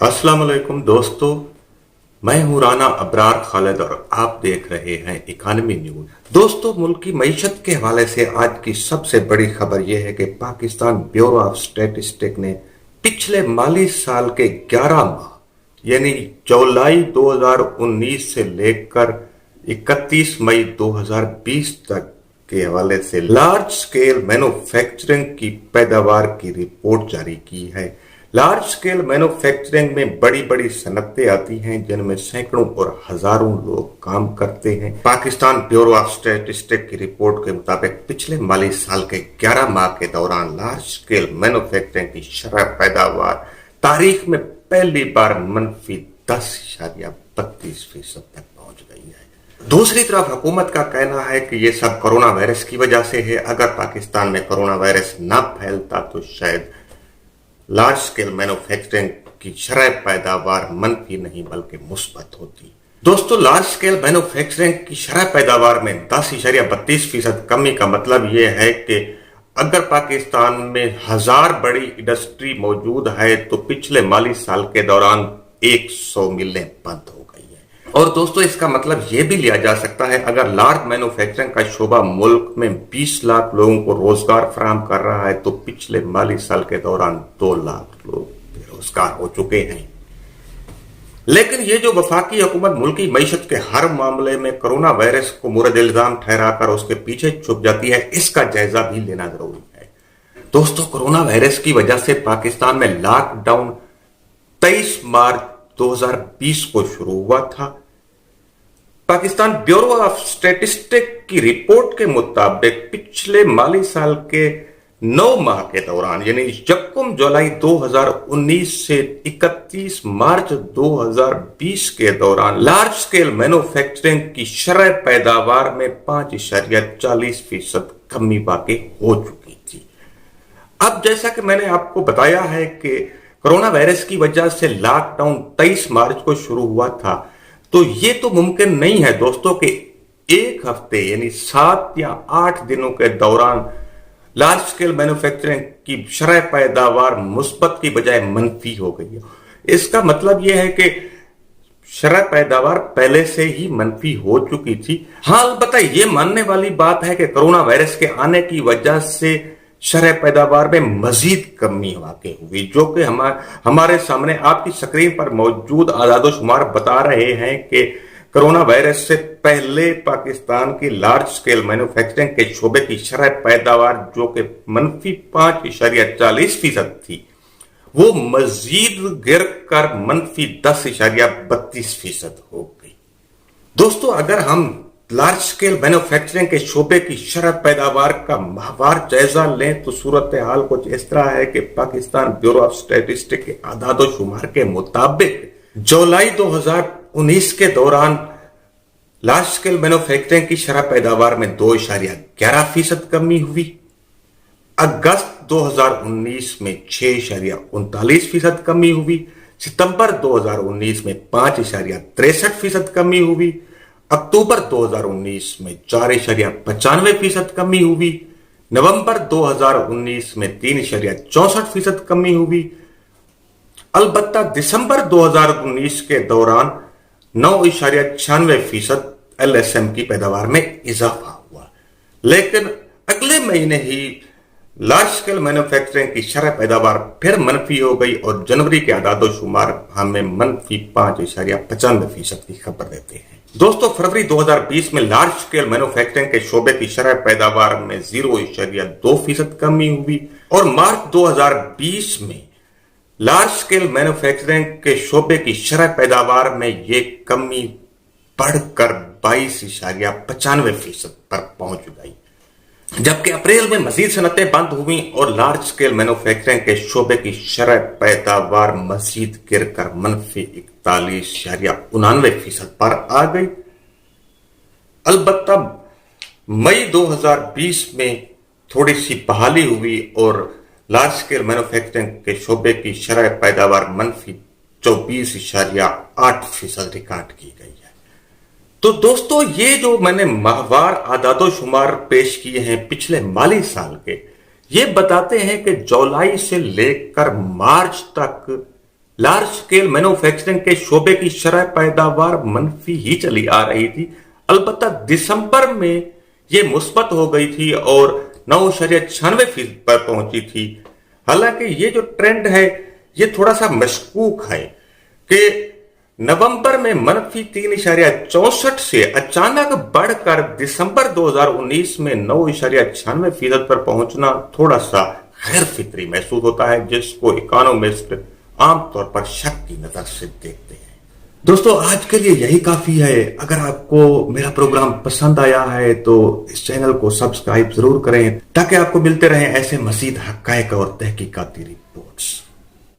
अस्सलाम वालेकुम दोस्तों, मैं हूं राना अबरार खालिद और आप देख रहे हैं इकॉनमी न्यूज। दोस्तों, मुल्क की मईशत के हवाले से आज की सबसे बड़ी खबर यह है कि पाकिस्तान ब्यूरो ऑफ स्टैटिस्टिक्स ने पिछले माली साल के 11 माह यानी जुलाई 2019 से लेकर 31 मई 2020 तक के हवाले से लार्ज स्केल मैन्युफैक्चरिंग की पैदावार की रिपोर्ट जारी की है। लार्ज स्केल मैन्युफैक्चरिंग में बड़ी बड़ी सनतें आती हैं जिनमें सैकड़ों और हजारों लोग काम करते हैं। पाकिस्तान ब्यूरो ऑफ स्टैटिस्टिक्स की रिपोर्ट के मुताबिक पिछले माली साल के 11 माह के दौरान लार्ज स्केल मैन्युफैक्चरिंग की शरह पैदावार तारीख में पहली बार -10.32% तक पहुंच गई है। दूसरी तरफ हुकूमत का कहना है कि यह सब कोरोना वायरस की वजह से है। अगर पाकिस्तान में कोरोना वायरस न फैलता तो शायद लार्ज स्केल मैन्युफैक्चरिंग की शरह पैदावार मनफी नहीं बल्कि मुस्बत होती। दोस्तों, लार्ज स्केल मैन्युफैक्चरिंग की शरह पैदावार में 10.32% कमी का मतलब यह है कि अगर पाकिस्तान में 1000 बड़ी इंडस्ट्री मौजूद है तो पिछले माली साल के दौरान 100 मिलें बंद हो गई है। और दोस्तों, इसका मतलब यह भी लिया जा सकता है अगर लार्ज मैन्युफैक्चरिंग का शोबा मुल्क में 20 लाख लोगों को रोजगार फराहम कर रहा है तो पिछले माली साल के दौरान 2 लाख लोग बेरोजगार हो चुके हैं। लेकिन ये जो वफाकी हुकूमत मुल्की मईशत के हर मामले में कोरोना वायरस को मुर्द इल्जाम ठहराकर उसके पीछे छुप जाती है, इसका जायजा भी लेना जरूरी है। दोस्तों, कोरोना वायरस की वजह से पाकिस्तान में लॉकडाउन 23 मार्च 2020 को शुरू हुआ था। पाकिस्तान ब्यूरो ऑफ स्टैटिस्टिक्स की रिपोर्ट के मुताबिक पिछले माली साल के 9 माह के दौरान यानी यकम जुलाई 2019 से 31 मार्च 2020 के दौरान लार्ज स्केल मैन्युफैक्चरिंग की शरह पैदावार में 5.40% कमी वाक़ई हो चुकी थी। अब जैसा कि मैंने आपको बताया है कि कोरोना वायरस की वजह से लॉकडाउन 23 मार्च को शुरू हुआ था, तो ये तो मुमकिन नहीं है दोस्तों कि एक हफ्ते यानी 7 या 8 दिनों के दौरान लार्ज स्केल मैन्युफैक्चरिंग की शरह पैदावार मुस्बत की बजाय मनफी हो गई है। इसका मतलब यह है कि शरह पैदावार पहले से ही मनफी हो चुकी थी। हाँ, अलबत्ता यह मानने वाली बात है कि कोरोना वायरस के आने की वजह से शरह पैदावार में मजीद कमी वाक़ई हुई, जो कि हमारे सामने आपकी स्क्रीन पर मौजूद आदादोशुमार बता रहे हैं कि कोरोना वायरस से पहले पाकिस्तान की लार्ज स्केल मैन्युफैक्चरिंग के शोबे की शरह पैदावार जो कि -5.40% थी, वो मजीद गिर कर -10.32% हो गई। दोस्तों, अगर हम लार्ज स्केल मैन्युफैक्चरिंग के शोबे की शरह पैदावार का माहवार जायजा लें तो सूरत हाल कुछ इस तरह है कि पाकिस्तान ब्यूरो ऑफ स्टैटिस्टिक्स के आदादोशुमार के मुताबिक जुलाई 2019 के दौरान लार्ज स्केल मैन्युफैक्चरिंग की शरह पैदावार में 2.11% कमी हुई। अगस्त 2019 में 6.39% कमी हुई। सितंबर 2019 में 5.63% कमी हुई। अक्टूबर 2019 में 4.95% कमी हुई। नवंबर 2019 में 3.64% कमी हुई। अलबत्ता दिसंबर 2019 के दौरान 9.96% LSM की पैदावार में इजाफा हुआ। लेकिन अगले महीने ही लार्ज स्केल मैन्युफैक्चरिंग की शरह पैदावार फिर मनफी हो गई और जनवरी के आदादोशुमार हमें -5.95% की खबर देते हैं। दोस्तों, फरवरी 2020 में लार्ज स्केल मैन्युफैक्चरिंग के शोबे की शरह पैदावार में 0.2% कमी हुई और मार्च 2020 में लार्ज स्केल मैन्युफैक्चरिंग के शोबे की शरह पैदावार में यह कमी बढ़कर 22.95% पर पहुंच गई। जबकि अप्रैल में मजीद सनतें बंद हुई और लार्ज स्केल मैन्युफैक्चरिंग के शोबे की शरह पैदावार मजीद गिरकर -41.99% पर आ गई। अलबत्ता मई 2020 में थोड़ी सी बहाली हुई और लार्ज स्केल मैन्युफैक्चरिंग के शोबे की शरह पैदावार -24.8% रिकॉर्ड की गई है। तो दोस्तों, ये जो मैंने माहवार आदादोशुमार पेश किए हैं पिछले माली साल के, ये बताते हैं कि जुलाई से लेकर मार्च तक لارج اسکیل مینوفیکچرنگ کے شعبے کی شرح پیداوار منفی ہی چلی آ رہی تھی، البتہ دسمبر میں یہ مثبت ہو گئی تھی اور 9.96% پر پہنچی تھی۔ حالانکہ یہ جو ٹرینڈ ہے یہ تھوڑا سا مشکوک ہے کہ نومبر میں منفی 3.64 سے اچانک بڑھ کر دسمبر 2019 میں 9.96% پر پہنچنا تھوڑا سا غیر فطری محسوس ہوتا ہے، جس کو اکانومسٹ عام طور پر شک کی نظر سے دیکھتے ہیں۔ دوستو آج کے لیے یہی کافی ہے۔ اگر آپ کو میرا پروگرام پسند آیا ہے تو اس چینل کو سبسکرائب ضرور کریں تاکہ آپ کو ملتے رہیں ایسے مزید حقائق اور تحقیقاتی رپورٹس۔